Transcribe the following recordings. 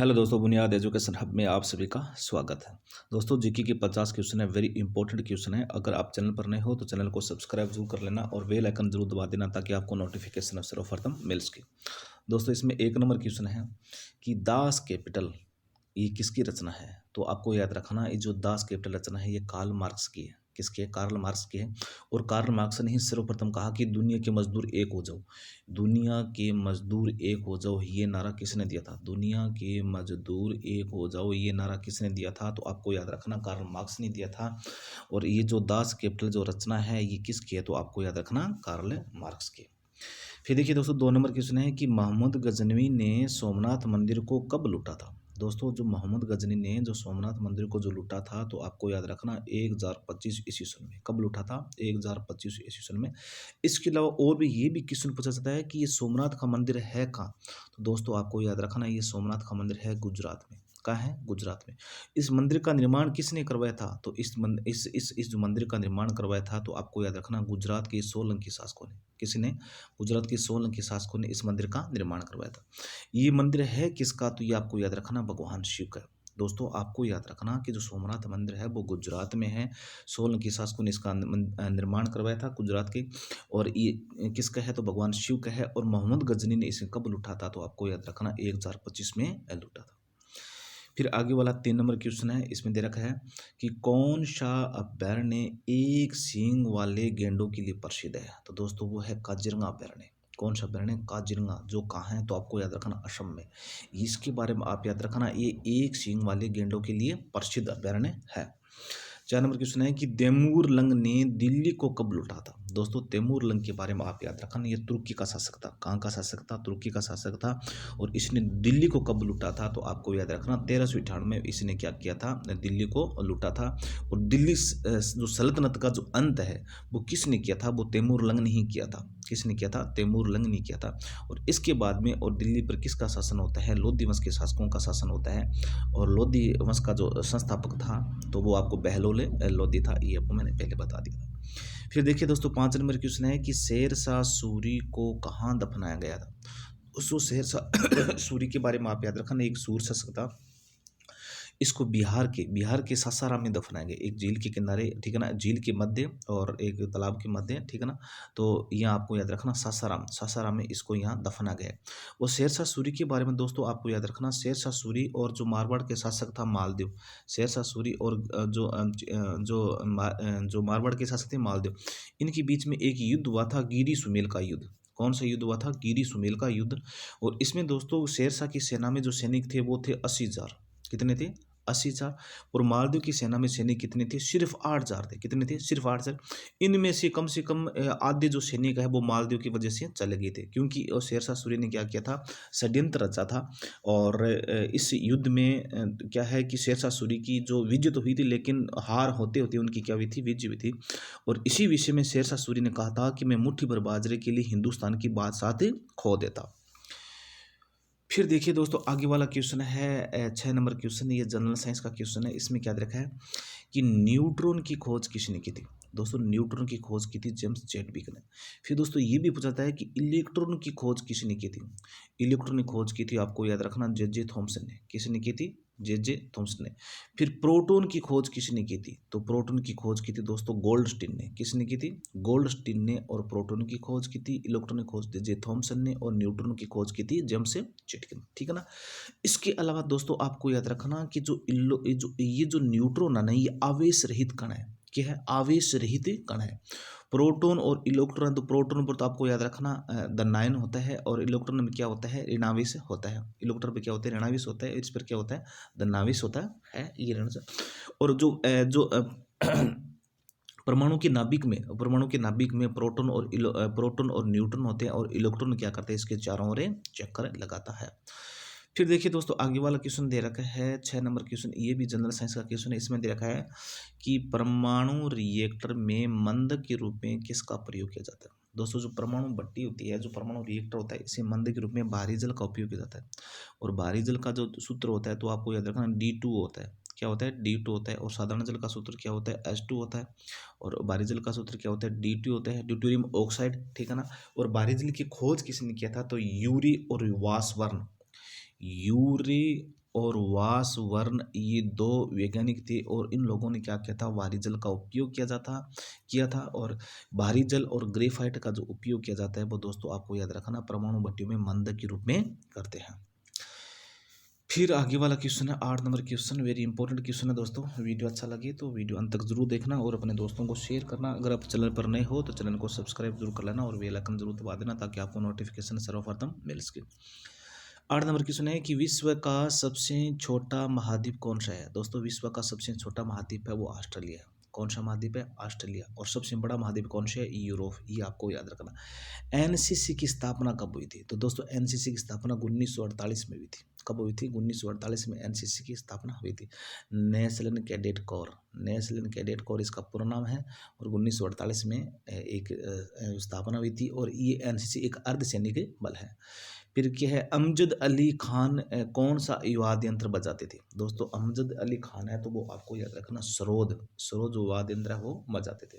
Hello दोस्तों, बुनियाद education hub में आप सभी का स्वागत है। दोस्तों, जीके की 50 क्वेश्चन है, वेरी इंपॉर्टेंट क्वेश्चन है। अगर आप चैनल पर नए हो तो चैनल को सब्सक्राइब जरूर कर लेना और बेल आइकन जरूर दबा देना ताकि आपको नोटिफिकेशन सर्वप्रथम मिल सके। दोस्तों, इसमें एक नंबर क्वेश्चन है कि दास कैपिटल ये किसकी रचना है। तो आपको याद रखना, ये जो दास कैपिटल रचना है ये कार्ल मार्क्स की है। किसकी है? कार्ल मार्क्स की है। और कार्ल मार्क्स ने ही सर्वप्रथम कहा कि दुनिया के मजदूर एक हो जाओ। दुनिया के मजदूर एक हो जाओ, ये नारा किसने दिया था? दुनिया के मजदूर एक हो जाओ, ये नारा किसने दिया था? तो आपको याद रखना, कार्ल मार्क्स ने दिया था। और ये जो दास कैपिटल जो रचना है ये किसकी है? तो आपको याद रखना, कार्ल मार्क्स की। फिर देखिए दोस्तों, 2 नंबर क्वेश्चन है कि मोहम्मद गजनवी ने सोमनाथ मंदिर को कब लूटा था। दोस्तों, जो मोहम्मद गजनी ने जो सोमनाथ मंदिर को जो लूटा था, तो आपको याद रखना 1025 ईस्वी सन में। कब लूटा था? 1025 ईस्वी सन में। इसके अलावा और भी ये भी क्वेश्चन पूछा जाता है कि ये सोमनाथ का मंदिर है कहाँ। तो दोस्तों, आपको याद रखना, ये सोमनाथ का मंदिर है गुजरात में। कहाँ है? गुजरात में। इस मंदिर का निर्माण किसने करवाया था? तो इस जो मंदिर का निर्माण करवाया था, तो आपको याद रखना, गुजरात के सोलंकी शासकों ने। किसने? गुजरात के सोलंकी शासकों ने इस मंदिर का निर्माण करवाया था। ये मंदिर है किसका? तो ये आपको याद रखना, भगवान शिव का। दोस्तों, आपको याद रखना कि जो सोमनाथ मंदिर है वो गुजरात में है। सोलंकी शासकों ने इसका निर्माण करवाया था गुजरात के। और ये किसका है? तो भगवान शिव का है। और मोहम्मद गजनी ने इसे कब लूटा था? तो आपको याद रखना 1025 में लूटा था। फिर आगे वाला 3 नंबर क्वेश्चन है, इसमें दे रखा है कि कौन सा अभयारण्य एक सींग वाले गेंडों के लिए प्रसिद्ध है। तो दोस्तों, वो है काजीरंगा अभयारण्य। कौन सा अभयारण्य? काजीरंगा। जो कहाँ है? तो आपको याद रखना, असम में। इसके बारे में आप याद रखना, ये एक सींग वाले गेंडों के लिए प्रसिद्ध अभयारण्य है। 4 नंबर क्वेश्चन है कि तैमूर लंग ने दिल्ली को कब लूटा था। दोस्तों, तैमूर लंग के बारे में आप याद रखना, ये तुर्की का शासक था। कहाँ का शासक था? तुर्की का शासक था। और इसने दिल्ली को कब लूटा था? तो आपको याद रखना, 1398 में इसने क्या किया था? दिल्ली को लूटा था। और दिल्ली जो सल्तनत का जो अंत है वो किसने किया था? वो तैमूर लंग ने ही किया था। किसने किया था? तैमूर लंग ने किया था। और इसके बाद में और दिल्ली पर किसका शासन होता है? लोधी वंश के शासकों का शासन होता है। और लोधी वंश का जो संस्थापक था तो वो आपको बहलोल लोधी था। ये आपको मैंने पहले बता दिया था। फिर देखिए दोस्तों, 5 नंबर क्वेश्चन है कि शेरशाह सूरी को कहाँ दफनाया गया था। उसको शेरशाह सूरी के बारे में आप याद रखना, एक सूर शासक था। इसको बिहार के सासाराम में दफनाया गया, एक झील के किनारे, ठीक है ना, झील के मध्य और एक तालाब के मध्य, ठीक है ना। तो यहाँ आपको याद रखना, सासाराम में इसको यहाँ दफना गया। और शेरशाह सूरी के बारे में दोस्तों आपको याद रखना, शेरशाह सूरी और जो मारवाड़ के शासक था मालदेव। शेरशाह सूरी और जो मारवाड़ के शासक थे मालदेव, इनके बीच में एक युद्ध हुआ था, गिरी सुमेल का युद्ध। कौन सा युद्ध हुआ था? गिरी सुमेल का युद्ध। और इसमें दोस्तों शेरशाह की सेना में जो सैनिक थे वो थे 80,000। कितने थे? 80,000। और मालदेव की सेना में सैनिक कितने थे? सिर्फ 8,000 थे। कितने थे? सिर्फ 8,000। इनमें से कम आधे जो सैनिक है वो मालदेव की वजह से चले गए थे, क्योंकि शेरशाह सूरी ने क्या किया था? षड्यंत्र रचा था। और इस युद्ध में क्या है कि शेरशाह सूरी की जो विजय तो हुई थी, लेकिन हार होते होते उनकी क्या हुई थी? विजय हुई थी। और इसी विषय में शेरशाह सूरी ने कहा था कि मैं मुट्ठी भर बाजरे के लिए हिंदुस्तान की बादशाहत खो देता। फिर देखिए दोस्तों, आगे वाला क्वेश्चन है 6 नंबर क्वेश्चन, ये जनरल साइंस का क्वेश्चन है। इसमें क्या रखा है कि न्यूट्रॉन की खोज किसने की थी। दोस्तों, न्यूट्रॉन की खोज की थी जेम्स चैडविक ने। फिर दोस्तों ये भी पूछा जाता है कि इलेक्ट्रॉन की खोज किसने की थी। इलेक्ट्रॉन की खोज की थी, आपको याद रखना, जे थॉमसन ने। किसने की थी? जे थॉमसन ने। फिर प्रोटॉन की खोज किसने की थी? तो प्रोटॉन की खोज की थी दोस्तों गोल्डस्टीन ने। किसने की थी? गोल्डस्टीन ने। और प्रोटॉन की खोज की थी, इलेक्ट्रॉन की खोज थी जे थॉमसन ने, और न्यूट्रॉन की खोज की थी जेम्स चैडविक ने, ठीक है ना। इसके अलावा दोस्तों आपको याद रखना कि ये जो न्यूट्रॉन है ना, ये आवेश रहित कण है। क्या है? आवेश रहित कण है। प्रोटॉन और इलेक्ट्रॉन, तो प्रोटॉन पर तो आपको याद रखना धनायन होता है, और इलेक्ट्रॉन में क्या होता है? ऋणावेश होता है। इलेक्ट्रॉन पे क्या होता है? ऋणावेश होता है। इस पर क्या होता है? धनावेश होता है। ये ऋण से। और परमाणु के नाभिक में प्रोटॉन और न्यूट्रॉन होते हैं, और इलेक्ट्रॉन क्या करते हैं? इसके चारों ओर चक्कर लगाता है। फिर देखिए दोस्तों, आगे वाला क्वेश्चन दे रखा है 6 नंबर क्वेश्चन, ये भी जनरल साइंस का क्वेश्चन है। इसमें दे रखा है कि परमाणु रिएक्टर में मंद के रूप में किसका प्रयोग किया जाता है। दोस्तों, जो परमाणु भट्टी होती है, जो परमाणु रिएक्टर होता है, इसे मंद के रूप में भारी जल का उपयोग किया जाता है। और भारी जल का जो सूत्र होता है, तो आपको याद रखना D2 होता है। क्या होता है? D2 होता है। और साधारण जल का सूत्र क्या होता है? H2 होता है। और भारी जल का सूत्र क्या होता है? D2 होता है, ड्यूटेरियम ऑक्साइड, ठीक है ना। और भारी जल की खोज किसने किया था? तो यूरी और वासवर्न। यूरी और वासवर्ण, ये दो वैज्ञानिक थे और इन लोगों ने क्या किया था, भारी जल का उपयोग किया था। और भारी जल और ग्रेफाइट का जो उपयोग किया जाता है वो दोस्तों आपको याद रखना परमाणु भट्टियों में मंदक के रूप में करते हैं। फिर आगे वाला क्वेश्चन है 8 number question, very important question है दोस्तों। वीडियो अच्छा लगे तो वीडियो अंत तक जरूर देखना और अपने दोस्तों को शेयर करना। अगर आप चैनल पर नए हो तो चैनल को सब्सक्राइब जरूर कर लेना और बेल आइकन जरूर दबा देना ताकि आपको नोटिफिकेशन सर्वप्रथम मिल सके। 8 नंबर क्वेश्चन है कि विश्व का सबसे छोटा महाद्वीप कौन सा है। दोस्तों विश्व का सबसे छोटा महाद्वीप है वो ऑस्ट्रेलिया। कौन सा महाद्वीप है, ऑस्ट्रेलिया। और सबसे बड़ा महाद्वीप कौन सा है, यूरोप। ये आपको याद रखना। एनसीसी की स्थापना कब हुई थी, तो दोस्तों एनसीसी की स्थापना 1948 में हुई थी। कब हुई थी, 1948 में एनसीसी की स्थापना हुई थी। National cadet corps, national cadet corps इसका पूरा नाम है। और 1948 में एक स्थापना हुई थी और ये एनसीसी एक अर्धसैनिक बल है। फिर क्या है, अमजद अली खान कौन सा वाद्य यंत्र बजाते थे। दोस्तों अमजद अली खान है तो वो आपको याद रखना सरोद, सरोद जो वाद्य यंत्र है वो बजाते थे।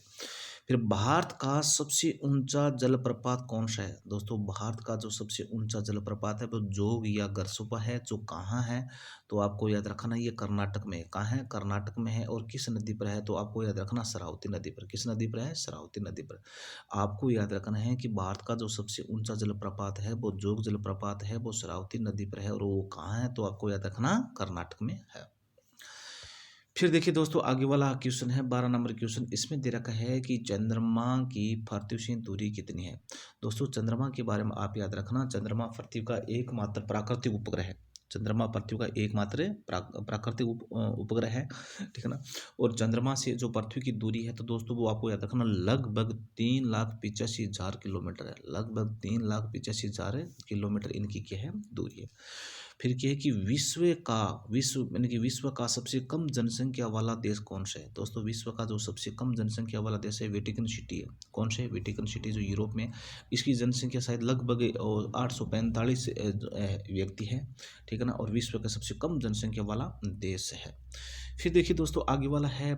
फिर भारत का सबसे ऊंचा जलप्रपात कौन सा है। दोस्तों भारत का जो सबसे ऊंचा जलप्रपात है वो जोग या गरसुपा है, जो कहाँ है, तो आपको याद रखना ये कर्नाटक में है। कहाँ है, कर्नाटक में है। और किस नदी पर है, तो आपको याद रखना शरावती नदी पर। किस नदी पर है, शरावती नदी पर। आपको याद रखना है कि भारत का जो सबसे ऊंचा जलप्रपात है वो जोग जलप्रपात है, वो शरावती नदी पर है। और वो कहाँ है, तो आपको याद रखना कर्नाटक में है। फिर देखिए दोस्तों आगे वाला क्वेश्चन है 12 नंबर क्वेश्चन। इसमें दे रखा है कि चंद्रमा की पृथ्वी से दूरी कितनी है। दोस्तों चंद्रमा के बारे में आप याद रखना, चंद्रमा पृथ्वी का एकमात्र प्राकृतिक उपग्रह है। चंद्रमा पृथ्वी का एकमात्र प्राकृतिक उपग्रह है, ठीक है ना। और चंद्रमा से जो पृथ्वी की दूरी है तो दोस्तों वो आपको याद रखना लगभग 3,85,000 किलोमीटर है। लगभग 3,85,000 किलोमीटर इनकी क्या है, दूरी है। फिर क्या है कि विश्व यानी कि विश्व का सबसे कम जनसंख्या वाला देश कौन सा है। दोस्तों विश्व का जो सबसे कम जनसंख्या वाला देश है वेटिकन सिटी है। कौन सा है, वेटिकन सिटी जो यूरोप में। इसकी जनसंख्या शायद लगभग 845 व्यक्ति है, ठीक है ना। और विश्व का सबसे कम जनसंख्या वाला देश है। फिर देखिए दोस्तों आगे वाला है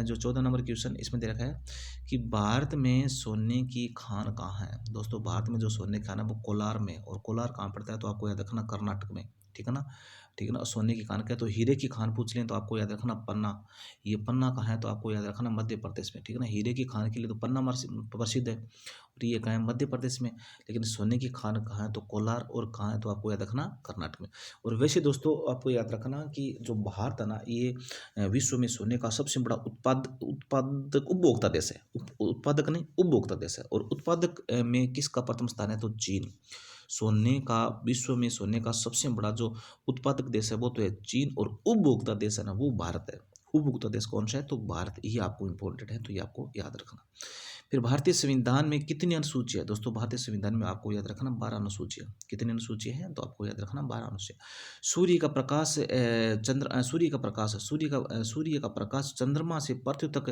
जो 14 नंबर क्वेश्चन। इसमें दे रखा है कि भारत में सोने की खान कहाँ है। दोस्तों भारत में जो सोने की खान है वो कोलार में। और कोलार कहाँ पड़ता है, तो आपको याद रखना कर्नाटक में, ठीक है ना। ठीक है ना। सोने की खान क्या है, तो हीरे की खान पूछ लें तो आपको याद रखना पन्ना। ये पन्ना कहाँ है, तो आपको याद रखना मध्य प्रदेश में, ठीक है ना। हीरे की खान के लिए तो पन्ना प्रसिद्ध है और ये कहाँ है, मध्य प्रदेश में। लेकिन सोने की खान कहाँ है, तो कोलार। और कहाँ है, तो आपको याद रखना कर्नाटक में। और वैसे दोस्तों आपको याद रखना कि जो भारत है ना ये विश्व में सोने का सबसे बड़ा उत्पादक उपभोक्ता देश है। उत्पादक नहीं, उपभोक्ता देश है। और उत्पादक में किसका प्रथम स्थान है, तो चीन। सोने का विश्व में सोने का सबसे बड़ा जो उत्पादक देश है वो तो है चीन। और उपभोक्ता देश है ना वो भारत है। उपभोक्ता देश कौन सा है, तो भारत। ये आपको इंपॉर्टेंट है तो ये आपको याद रखना। फिर भारतीय संविधान में कितनी अनुसूची है। दोस्तों भारतीय संविधान में आपको याद रखना 12 अनुसूचियाँ। कितनी अनुसूची है, तो आपको याद रखना 12 अनुसूचियाँ। सूर्य का प्रकाश सूर्य का प्रकाश चंद्रमा से पृथ्वी तक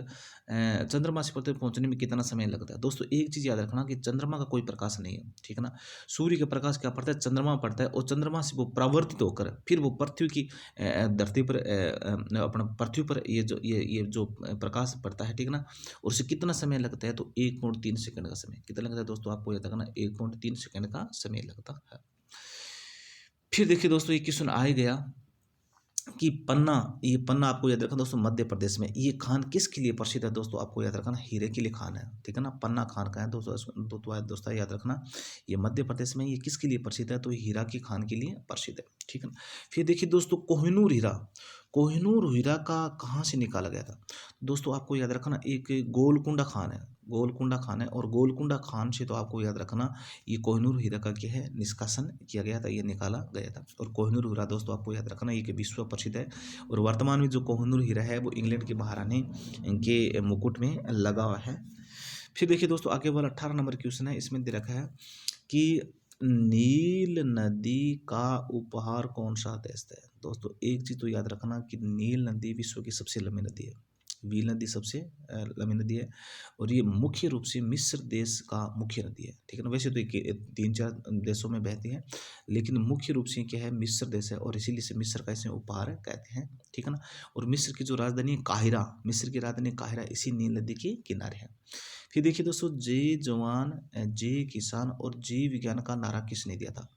चंद्रमा से पृथ्वी पहुंचने में कितना समय लगता है। दोस्तों एक चीज़ याद रखना कि चंद्रमा का कोई प्रकाश नहीं है, ठीक है ना। सूर्य का प्रकाश क्या पड़ता है, चंद्रमा पड़ता है। और चंद्रमा से वो परावर्तित होकर फिर वो पृथ्वी की धरती पर अपना पृथ्वी पर ये जो प्रकाश पड़ता है, ठीक है ना। और उसे कितना समय लगता है, तो 1.3 सेकंड का समय। कितना लगता है दोस्तों, आपको याद रखना 1.3 सेकंड का समय लगता है। फिर देखिए दोस्तों ये क्वेश्चन आ ही गया कि पन्ना। ये पन्ना आपको याद रखना दोस्तों मध्य प्रदेश में। ये खान किसके लिए प्रसिद्ध है, दोस्तों आपको याद रखना हीरे के लिए खान है, ठीक है ना। पन्ना खान का है दोस्तों याद रखना ये मध्य प्रदेश में। ये किसके लिए प्रसिद्ध है, तो हीरा की खान के लिए प्रसिद्ध है, ठीक है ना। फिर देखिए दोस्तों कोहिनूर हीरा। कोहिनूर हीरा का कहाँ से निकाला गया था। दोस्तों आपको याद रखना एक गोलकुंडा खान है, गोलकुंडा खान है। और गोलकुंडा खान से तो आपको याद रखना ये कोहिनूर हीरा का क्या है, निष्कासन किया गया था, ये निकाला गया था। और कोहिनूर हीरा दोस्तों आपको याद रखना ये कि विश्व प्रसिद्ध है। और वर्तमान में जो कोहिनूर हीरा है वो इंग्लैंड के महारानी के मुकुट में लगा हुआ है। फिर देखिए दोस्तों आगे वाला 18 नंबर क्वेश्चन है। इसमें दे रखा है कि नील नदी का उपहार कौन सा देश है। दोस्तों एक चीज तो याद रखना कि नील नदी विश्व की सबसे लंबी नदी है। नील नदी सबसे लंबी नदी है। और ये मुख्य रूप से मिस्र देश का मुख्य नदी है, ठीक है ना। वैसे तो ये 3-4 देशों में बहती है लेकिन मुख्य रूप से क्या है, मिस्र देश है। और इसीलिए से मिस्र का इसे उपहार कहते हैं, ठीक है ना। और मिस्र की जो राजधानी है काहिरा, मिस्र की राजधानी काहिरा इसी नील नदी के किनारे है। फिर देखिए दोस्तों, जय जवान जय किसान और जय विज्ञान का नारा किसने दिया था?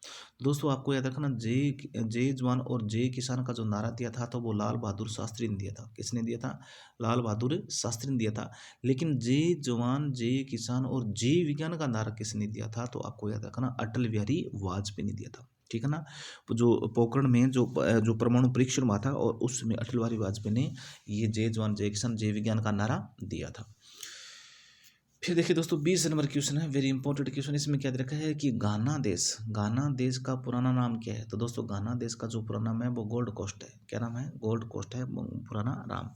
दोस्तों आपको याद रखना, जय जय जवान और जय किसान का जो नारा दिया था तो वो लाल बहादुर शास्त्री ने दिया था। किसने दिया था? लाल बहादुर शास्त्री ने दिया था। लेकिन जय जवान जय किसान और जय विज्ञान का नारा किसने दिया था? तो आपको याद रखना, अटल बिहारी वाजपेयी ने दिया था। ठीक है ना। जो पोखरण में जो परमाणु परीक्षण हुआ था और उसमें अटल बिहारी वाजपेयी ने ये जय जवान जय किसान जय विज्ञान का नारा दिया था। फिर देखिए दोस्तों, 20 नंबर क्वेश्चन है, वेरी इंपॉर्टेंट क्वेश्चन। इसमें क्या दे रखा है कि गाना देश का पुराना नाम क्या है? तो दोस्तों गाना देश का जो पुराना नाम है वो गोल्ड कोस्ट है। क्या नाम है? गोल्ड कोस्ट है पुराना नाम।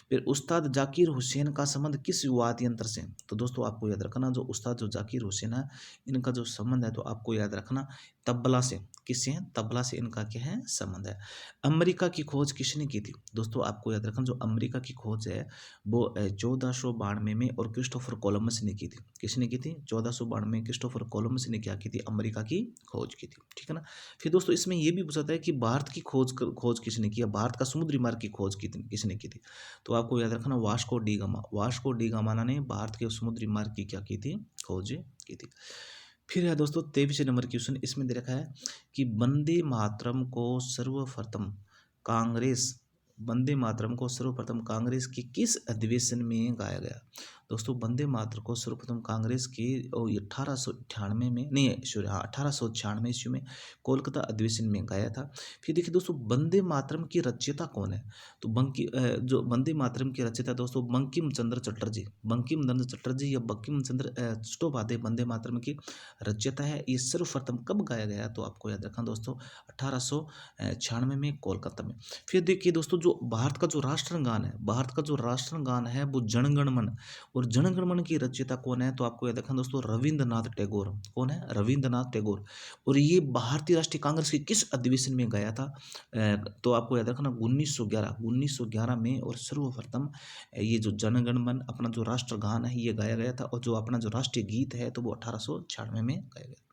फिर उस्ताद जाकिर हुसैन का संबंध किस वाद्य यंत्र से? तो दोस्तों आपको याद रखना, जो उस्ताद जो जाकिर हुसैन है इनका जो संबंध है तो आपको याद रखना तबला से। किससे? तबला से इनका क्या है? संबंध है। अमेरिका की खोज किसने की थी? दोस्तों आपको याद रखना, जो अमेरिका की खोज है वो 1492 में और क्रिस्टोफर कोलंबस ने की थी। किसने की थी? 1492 में क्रिस्टोफर कोलंबस ने क्या की थी? अमेरिका की खोज की थी। ठीक है ना। फिर दोस्तों इसमें यह भी पूछा है कि भारत की खोज किसने की? भारत का समुद्री मार्ग की खोज किसने की थी? तो आपको याद रखना, Vasco D gamma. Vasco D gamma ने भारत के समुद्री मार्ग की क्या की थी? खोज की थी। फिर है दोस्तों 23 नंबर क्वेश्चन। इसमें दे रखा है कि कांग्रेस वंदे मातरम को सर्वप्रथम कांग्रेस के किस अधिवेशन में गाया गया? दोस्तों वंदे मातरम को सर्वप्रथम कांग्रेस के 1898 में, नहीं सॉरी, हाँ 1896 ईस्वी में कोलकाता अधिवेशन में गाया था। फिर देखिए दोस्तों, वंदे मातरम की रचयिता कौन है? तो जो वंदे मातरम की रचयिता दोस्तों बंकिम चंद्र चटर्जी, या बंकिम चंद्र चट्टोपाध्याय वंदे मातरम की रचयिता है। ये सर्वप्रथम कब गाया गया? तो आपको याद रखना दोस्तों 1896 में कोलकाता में। फिर देखिए दोस्तों, जो भारत का जो राष्ट्रगान है वो जनगण मन, और जनगण मन की रचयिता कौन है? तो आपको याद रखना दोस्तों रविंद्रनाथ टैगोर। कौन है? रविंद्रनाथ टैगोर। और ये भारतीय राष्ट्रीय कांग्रेस के किस अधिवेशन में गया था? तो आपको याद रखना 1911 में। और सर्वप्रथम ये जो जनगण मन अपना जो राष्ट्रगान है ये गाया गया था, और जो अपना जो राष्ट्रीय गीत है तो वो 1896 में गाया गया।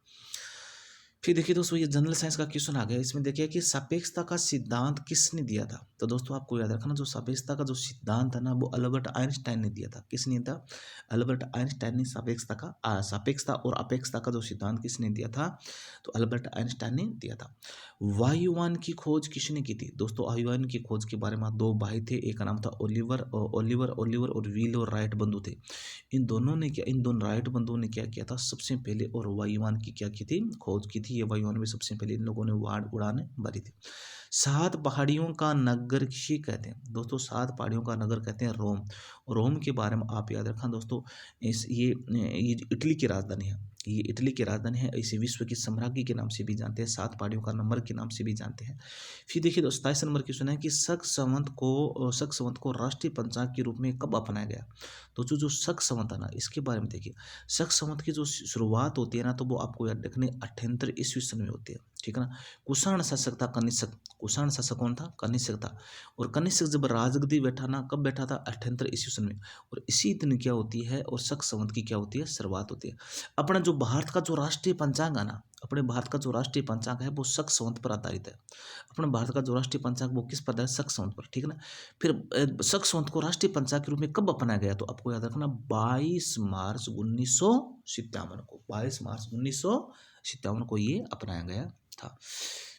फिर देखिए दोस्तों, ये जनरल साइंस का क्वेश्चन आ गया। इसमें देखिए कि सापेक्षता का सिद्धांत किसने दिया था? तो दोस्तों आपको याद रखना, जो सापेक्षता का जो सिद्धांत है ना वो अल्बर्ट आइंस्टाइन ने दिया था। किसने दिया था? अल्बर्ट आइंस्टाइन ने सापेक्षता और अपेक्षता का जो सिद्धांत किसने दिया था? तो अल्बर्ट आइंस्टाइन ने दिया था। वायुयान की खोज किसने की थी? दोस्तों वायुयान की खोज के बारे में दो भाई थे, एक का नाम था ओलिवर और विलो राइट बंधु थे। इन दोनों राइट बंधुओं ने क्या किया था? सबसे पहले और वायुयान की क्या की थी? खोज की थी। ये वायुयान में सबसे पहले इन लोगों ने उड़ान भरी थी। 7 पहाड़ियों का नगर किसे कहते हैं? दोस्तों 7 पहाड़ियों का नगर कहते हैं रोम। रोम के बारे में आप याद रखना दोस्तों, ये इटली की राजधानी है। ये इटली की राजधानी है। इसे विश्व की साम्राज्ञी के नाम से भी जानते हैं, 7 पहाड़ियों का नंबर के नाम से भी जानते हैं। फिर देखिए 27 नंबर क्वेश्चन है कि शक संवत को राष्ट्रीय पंचांग के रूप में कब अपनाया गया? तो जो शक संवत है ना, इसके बारे में देखिए। शक संवत की जो शुरुआत होती है ना तो वो आपको याद रखने 78 ईस्वी सन में होती है। ठीक है ना। कुषाण शासक था कनिष्क। कुषाण शासक कौन था? कनिष्क था। और कनिष्क जब राजगद्दी बैठा ना, कब बैठा था? 78 ईस्वी सन में। और इसी दिन क्या होती है? और शक संवत की क्या होती है? शुरुआत होती है। अपना जो भारत का जो राष्ट्रीय पंचांग है ना, अपने भारत का जो राष्ट्रीय पंचांग है वो शक संवत पर आधारित है। अपने भारत का जो राष्ट्रीय पंचांग वो किस पर आधारित? शक संवत पर। ठीक है ना। फिर शक संवत को राष्ट्रीय पंचांग के रूप में कब अपनाया गया? तो आपको याद रखना 22 मार्च 1957 को, 22 मार्च 1957 को ये अपनाया गया था।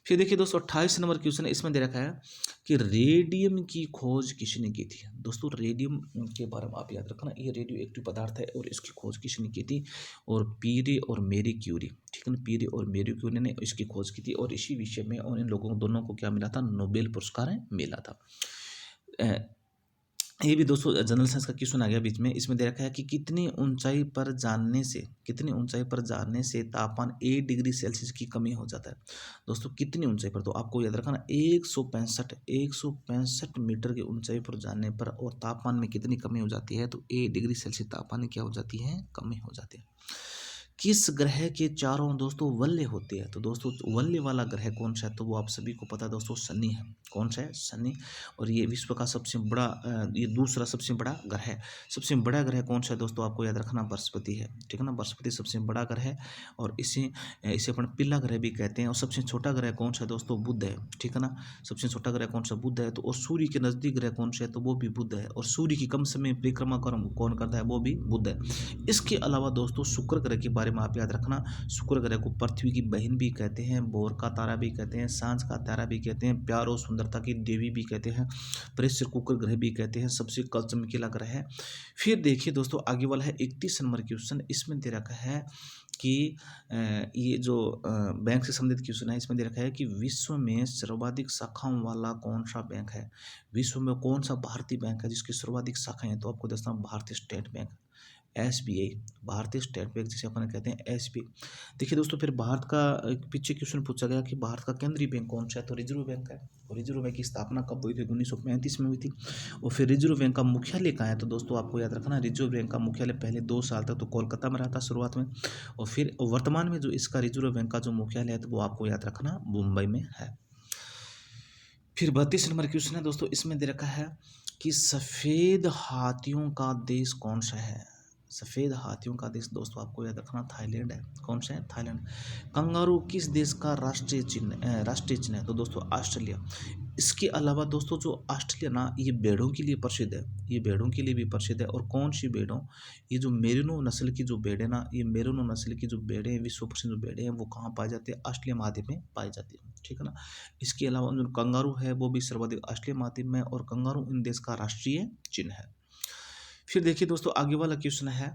फिर देखिए दोस्तों 28 नंबर क्वेश्चन है। इसमें दे रखा है कि रेडियम की खोज किसने की थी? दोस्तों रेडियम के बारे में आप याद रखना, ये रेडियो एक्टिव पदार्थ है और इसकी खोज किसने की थी? और पीरे और मेरी क्यूरी। ठीक है ना। पीरे और मेरी क्यूरी ने इसकी खोज की थी, और इसी विषय में और इन लोगों दोनों को क्या मिला था? नोबेल पुरस्कार मिला था। ये भी दोस्तों जनरल साइंस का क्वेश्चन आ गया बीच में। इसमें दे रखा है कि कितनी ऊंचाई पर जाने से तापमान 1 डिग्री सेल्सियस की कमी हो जाता है? दोस्तों कितनी ऊंचाई पर? तो आपको याद रखना 165 मीटर की ऊंचाई पर जाने पर और तापमान में कितनी कमी हो जाती है? तो 1 डिग्री सेल्सियस तापमान क्या हो जाती है? कमी हो जाती है। किस ग्रह के चारों दोस्तों वल्य होते हैं? तो दोस्तों वल्य वाला ग्रह कौन सा है? तो वो आप सभी को पता है दोस्तों, शनि है। कौन सा है? शनि। और ये विश्व का सबसे बड़ा ये दूसरा सबसे बड़ा ग्रह है। सबसे बड़ा ग्रह कौन सा है दोस्तों? आपको याद रखना बृहस्पति है, ठीक है ना। बृहस्पति सबसे बड़ा ग्रह है और इसे इसे अपन पीला ग्रह भी कहते हैं। और सबसे छोटा ग्रह कौन सा है दोस्तों? बुध है, ठीक है ना। सबसे छोटा ग्रह कौन सा? बुध है। तो और सूर्य के नजदीक ग्रह कौन सा है? तो वो भी बुध है। और सूर्य की कम समय परिक्रमा कौन करता है? वो भी बुध है। इसके अलावा दोस्तों शुक्र ग्रह के बारे में आप याद रखना। शुक्र ग्रह को पृथ्वी की बहन भी कहते हैं, भोर का तारा भी कहते हैं, सांझ का तारा भी कहते हैं, प्यार और सुंदरता की देवी भी कहते हैं, प्रेशर कुकर ग्रह भी कहते हैं, सबसे चमकीला ग्रह है। फिर देखिए दोस्तों आगे वाला है 31 नंबर क्वेश्चन। इसमें दे रखा है कि ये जो बैंक से संबंधित क्वेश्चन है, इसमें दे रखा है कि विश्व में सर्वाधिक शाखाओं वाला कौन सा बैंक है? विश्व में कौन सा भारतीय बैंक है जिसकी सर्वाधिक शाखाएं हैं? तो आपको दसना भारतीय स्टेट बैंक, एसबीआई, भारतीय स्टेट बैंक जिसे अपन कहते हैं एसबीआई। देखिए दोस्तों फिर भारत का पीछे क्वेश्चन पूछा गया कि भारत का केंद्रीय बैंक कौन सा है? तो रिजर्व बैंक है। और रिजर्व बैंक की स्थापना कब हुई थी? 1935 में हुई थी। और फिर रिजर्व बैंक का मुख्यालय कहाँ है? तो दोस्तों आपको याद रखना, रिजर्व बैंक का मुख्यालय पहले 2 साल तक तो कोलकाता में रहा था शुरुआत में, और फिर वर्तमान में जो इसका रिजर्व बैंक का जो मुख्यालय है तो वो आपको याद रखना मुंबई में है। फिर 32 नंबर क्वेश्चन है दोस्तों। इसमें दे रखा है कि सफ़ेद हाथियों का देश कौन सा है? सफ़ेद हाथियों का देश दोस्तों आपको याद रखना थाईलैंड है। कौन सा है? थाईलैंड। कंगारू किस देश का राष्ट्रीय चिन्ह है? तो दोस्तों ऑस्ट्रेलिया। इसके अलावा दोस्तों जो ऑस्ट्रेलिया ना, ये भेड़ों के लिए प्रसिद्ध है। ये भेड़ों के लिए भी प्रसिद्ध है। और कौन सी भेड़ों? ये जो मेरिनो नस्ल की जो भेड़ें ना, ये मेरिनो नस्ल की जो भेड़ें हैं, विश्व प्रसिद्ध जो भेड़ें हैं, वो कहाँ पाई जाती है? ऑस्ट्रेलिया महाद्वीप में पाई जाती है, ठीक है ना। इसके अलावा जो कंगारू है वो भी सर्वाधिक ऑस्ट्रेलिया महाद्वीप में, और कंगारू इन देश का राष्ट्रीय चिन्ह है। फिर देखिए दोस्तों आगे वाला क्वेश्चन है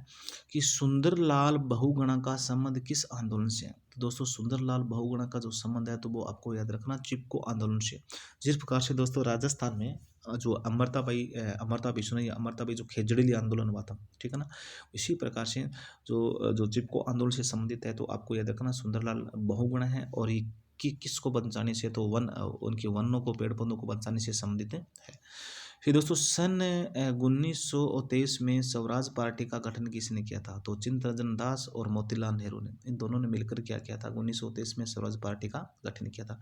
कि सुंदरलाल बहुगुणा का संबंध किस आंदोलन से है? तो दोस्तों सुंदरलाल बहुगुणा का जो संबंध है तो वो आपको याद रखना चिपको आंदोलन से। जिस प्रकार से दोस्तों राजस्थान में जो अमरताबाई सुनिए, अमरताबाई जो खेजड़िली आंदोलन हुआ था, ठीक है ना। इसी प्रकार से जो जो चिपको आंदोलन से संबंधित है तो आपको याद रखना सुंदरलाल बहुगुणा है। और ये किसको बचाने से? तो उनके वनों को, पेड़ पौधों को बचाने से संबंधित है। फिर दोस्तों सन 1923 में स्वराज पार्टी का गठन किसने किया था? तो चित्तरंजन दास और मोतीलाल नेहरू ने, इन दोनों ने मिलकर क्या किया था? 1923 में स्वराज पार्टी का गठन किया था।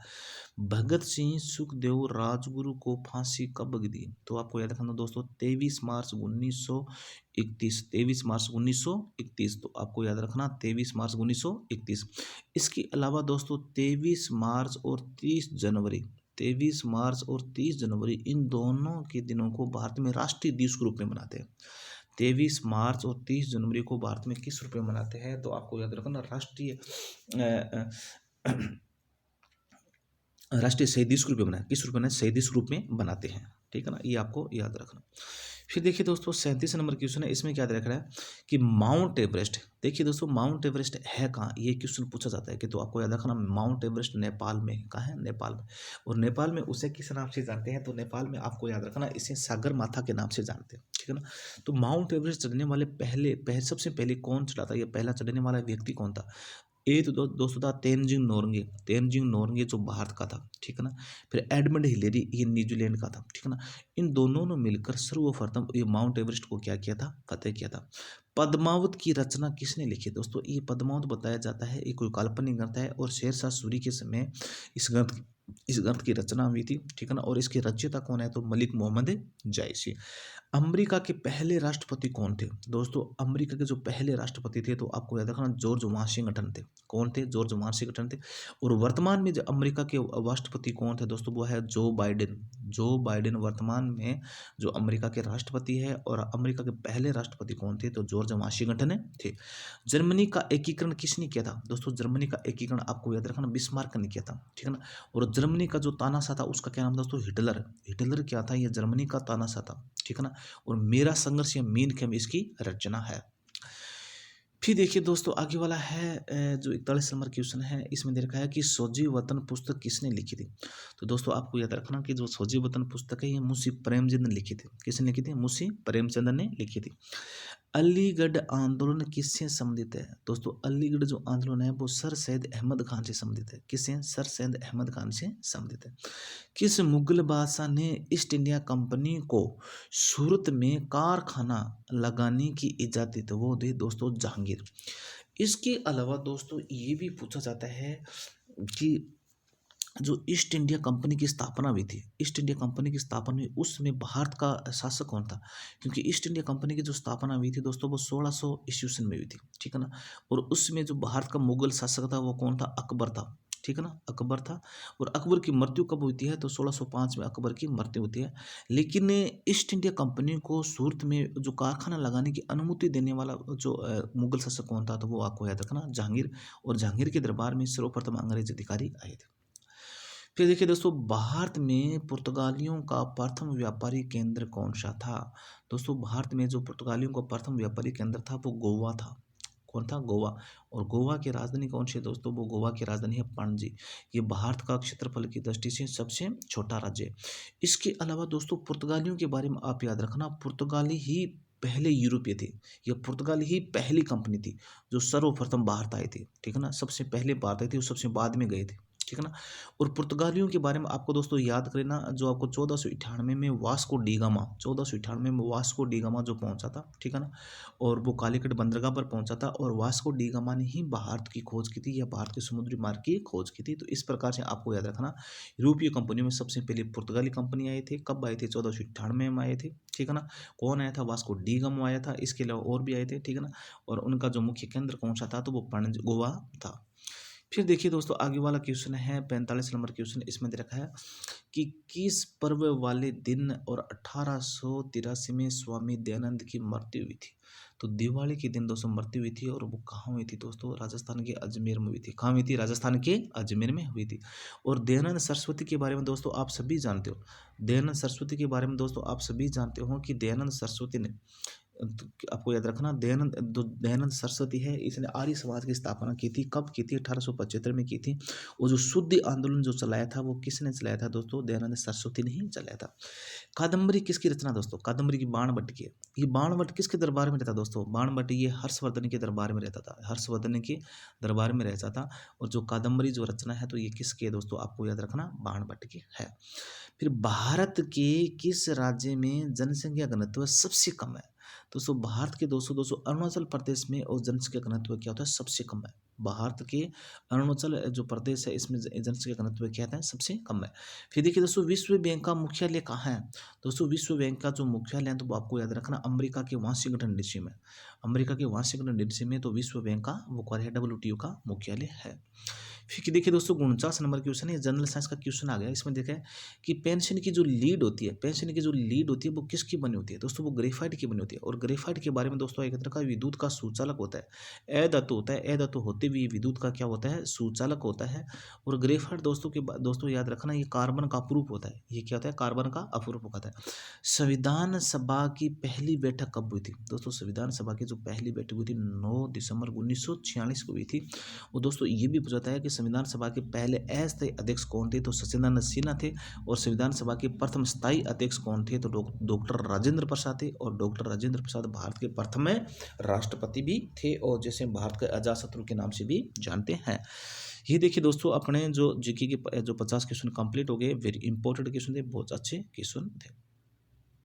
भगत सिंह सुखदेव राजगुरु को फांसी कब दी? तो आपको याद रखना दोस्तों 23 मार्च 1931, 23 मार्च 1931। तो आपको याद रखना 23 मार्च 1931। इसके अलावा दोस्तों 23 मार्च और 30 जनवरी, 23 मार्च और 30 जनवरी इन दोनों के दिनों को भारत में राष्ट्रीय दिवस के रूप में मनाते हैं। 23 मार्च और 30 जनवरी को भारत में किस रूप में मनाते हैं? तो आपको याद रखना राष्ट्रीय शहीद दिवस के रूप में मनाते हैं। किस रूप में? शहीद दिवस के रूप में बनाते हैं, ठीक है ना। ये आपको याद रखना। फिर देखिए दोस्तों 37 नंबर क्वेश्चन है। इसमें क्या याद रख रहा है कि माउंट एवरेस्ट, देखिए दोस्तों माउंट एवरेस्ट है कहाँ? ये क्वेश्चन पूछा जाता है कि, तो आपको याद रखना माउंट एवरेस्ट नेपाल में। कहाँ है? नेपाल में। और नेपाल में उसे किस नाम से जानते हैं? तो नेपाल में आपको याद रखना इसे सागर माथा के नाम से जानते हैं, ठीक है ना। तो माउंट एवरेस्ट चढ़ने वाले सबसे पहले कौन चढ़ा था? ये पहला चढ़ने वाला व्यक्ति कौन था? ये तो दोस्तों था तेनजिंग नोरगे। तेनजिंग नोरगे जो भारत का था, ठीक है ना। फिर एडमंड हिलेरी, ये न्यूजीलैंड का था, ठीक है ना। इन दोनों ने मिलकर सर्वप्रथम ये माउंट एवरेस्ट को क्या किया था? फतेह किया था। पद्मावत की रचना किसने लिखी? दोस्तों ये पद्मावत बताया जाता है ये कोई काल्पनिक ग्रंथ है, और शेरशाह सूरी के समय इस ग्रंथ की रचना हुई थी, ठीक है ना। और इसके रचयिता कौन है? तो मलिक मोहम्मद जायसी। अमेरिका के पहले राष्ट्रपति कौन थे? दोस्तों अमेरिका के जो पहले राष्ट्रपति थे तो आपको याद रखना जॉर्ज वाशिंगटन थे। कौन थे? जॉर्ज वाशिंगटन थे। और वर्तमान में जो अमेरिका के राष्ट्रपति कौन थे दोस्तों? वो है जो बाइडेन। जो बाइडेन वर्तमान में जो अमेरिका के राष्ट्रपति है। और अमेरिका के पहले राष्ट्रपति कौन थे? तो जॉर्ज वाशिंगटन थे। जर्मनी का एकीकरण किसने किया था? दोस्तों जर्मनी का एकीकरण आपको याद रखना बिस्मार्क ने किया था, ठीक है ना। और जर्मनी का जो तानाशाह था उसका क्या नाम था दोस्तों? हिटलर। हिटलर क्या था? ये जर्मनी का तानाशाह था, ठीक है ना। और मेरा संघर्ष या मीन कैम्प इसकी रचना है। फिर देखिए दोस्तों आगे वाला है जो 41 नंबर क्वेश्चन है। इसमें दे रखा है कि सोजी वतन पुस्तक किसने लिखी थी? तो दोस्तों आपको याद रखना कि जो सोजी वतन पुस्तक है ये मुंशी प्रेमचंद ने लिखी थी। किसने लिखी थी? मुंशी प्रेमचंद ने लिखी थी। अलीगढ़ आंदोलन किससे संबंधित है? दोस्तों अलीगढ़ जो आंदोलन है वो सर सैयद अहमद खान से संबंधित है। किससे? सर सैयद अहमद खान से संबंधित है। किस मुगल बादशाह ने ईस्ट इंडिया कंपनी को सूरत में कारखाना लगाने की इजाजत दी? तो वो दी दोस्तों जहांगीर। इसके अलावा दोस्तों ये भी पूछा जाता है कि जो ईस्ट इंडिया कंपनी की स्थापना हुई थी, ईस्ट इंडिया कंपनी की स्थापना हुई उसमें भारत का शासक कौन था? क्योंकि ईस्ट इंडिया कंपनी की जो स्थापना हुई थी दोस्तों वो 1600 ईस्वी सन में हुई थी, ठीक है ना? और उसमें जो भारत का मुगल शासक था वो कौन था? अकबर था, ठीक है ना? अकबर था। और अकबर की मृत्यु कब होती है? तो 1605 में अकबर की मृत्यु होती है। लेकिन ईस्ट इंडिया कंपनी को सूरत में जो कारखाना लगाने की अनुमति देने वाला जो मुगल शासक कौन था? तो वो आपको याद रखना जहांगीर। और जहांगीर के दरबार में सर्वप्रथम अंग्रेज अधिकारी आए थे। फिर देखिए दोस्तों, भारत में पुर्तगालियों का प्रथम व्यापारी केंद्र कौन सा था? दोस्तों भारत में जो पुर्तगालियों का प्रथम व्यापारी केंद्र था वो गोवा था। कौन था? गोवा। और गोवा की राजधानी कौन सी है दोस्तों? वो गोवा की राजधानी है पणजी। ये भारत का क्षेत्रफल की दृष्टि से सबसे छोटा राज्य है। इसके अलावा दोस्तों पुर्तगालियों के बारे में आप याद रखना, पुर्तगाली ही पहले यूरोपीय थे। ये पुर्तगाली ही पहली कंपनी थी जो सर्वप्रथम भारत आए थे, ठीक है ना? सबसे पहले भारत आए थे और सबसे बाद में गए थे, ठीक है ना? और पुर्तगालियों के बारे में आपको दोस्तों याद करना, जो आपको 1498 में वास्को डी गामा, 1498 में वास्को डी गामा जो पहुंचा था, ठीक है ना? और वो कालीकट बंदरगाह पर पहुंचा था और वास्को डी गामा ने ही भारत की खोज की थी या भारत के समुद्री मार्ग की खोज की थी। तो इस प्रकार से आपको याद रखना, यूरोपीय कंपनियों में सबसे पहले पुर्तगाली कंपनी आए थे। कब आए थे? 1498 में आए थे, ठीक है ना? कौन आया था? वास्को डी गामा आया था। इसके अलावा और भी आए थे, ठीक है ना? और उनका जो मुख्य केंद्र कौन सा था? तो वो पणजी गोवा था। फिर देखिए दोस्तों, आगे वाला क्वेश्चन है 45 नंबर क्वेश्चन। इसमें दे रखा है कि किस पर्व वाले दिन और 1883 में स्वामी दयानंद की मृत्यु हुई थी? तो दिवाली के दिन दोस्तों मृत्यु हुई थी। और वो कहाँ हुई थी दोस्तों? राजस्थान के अजमेर में हुई थी। कहाँ हुई थी? राजस्थान के अजमेर में हुई थी। और दयानंद सरस्वती के बारे में दोस्तों आप सभी जानते हो। दयानंद सरस्वती के बारे में दोस्तों आप सभी जानते हो कि दयानंद सरस्वती ने, तो आपको याद रखना, दयानंद सरस्वती है, इसने आर्य समाज की स्थापना की थी। कब की थी? 1875 में की थी। और जो शुद्ध आंदोलन जो चलाया था वो किसने चलाया था दोस्तों? दयानंद सरस्वती ने ही चलाया था। कादम्बरी किसकी रचना दोस्तों? कादम्बरी की बाणभट्ट की है। ये बाणभट्ट किसके दरबार में रहता दोस्तों? बाणभट्ट ये हर्षवर्धन के दरबार में रहता था, हर्षवर्धन के दरबार में रहता था। और जो कादम्बरी जो रचना है तो ये किसकी है दोस्तों? आपको याद रखना, बाणभट्ट की है। फिर भारत के किस राज्य में जनसंख्या घनत्व सबसे कम है? दोस्तों भारत के दोस्तों दोस्तों अरुणाचल प्रदेश में और जनसंख्या घनत्व क्या होता है? सबसे कम है। भारत के अरुणाचल जो प्रदेश है इसमें जनसंख्या घनत्व क्या है? सबसे कम है। फिर देखिए दोस्तों, विश्व बैंक का मुख्यालय कहाँ है? दोस्तों विश्व बैंक का जो मुख्यालय है तो वो आपको याद रखना अमेरिका के वाशिंगटन डीसी में। अमेरिका के वाशिंगटन डीसी में तो विश्व बैंक का मुख्यालय है, WTO का मुख्यालय है। फिर देखिए दोस्तों 49 नंबर क्वेश्चन है, जनरल साइंस का क्वेश्चन आ गया। इसमें देखा है कि पेंशन की जो लीड होती है, पेंशन की जो लीड होती है वो किसकी बनी होती है? दोस्तों वो ग्रेफाइट की बनी होती है। और ग्रेफाइट के बारे में दोस्तों एक तरह का विद्युत का सुचालक होता है। अधातु होता है, अधातु होते हुए विद्युत का क्या होता है? सुचालक होता है। और ग्रेफाइट दोस्तों दोस्तों याद रखना ये कार्बन का अपरूप होता है। ये क्या होता है? कार्बन का अपरूप होता है। संविधान सभा की पहली बैठक कब हुई थी? दोस्तों संविधान सभा की जो पहली बैठक हुई थी 9 दिसंबर 1946 को हुई थी। और दोस्तों ये भी पूछा है कि संविधान सभा के पहले अस्थायी अध्यक्ष कौन थे? तो सच्चिदानंद सिन्हा थे। और संविधान सभा के प्रथम स्थायी अध्यक्ष कौन थे? तो डॉक्टर राजेंद्र प्रसाद थे। और डॉक्टर राजेंद्र प्रसाद भारत के प्रथम राष्ट्रपति भी थे और जैसे भारत के अजातशत्रु के नाम से भी जानते हैं। ये देखिए दोस्तों, अपने जो जीके के जो 50 क्वेश्चन कंप्लीट हो गए। वेरी इंपॉर्टेंट क्वेश्चन थे, बहुत अच्छे क्वेश्चन थे।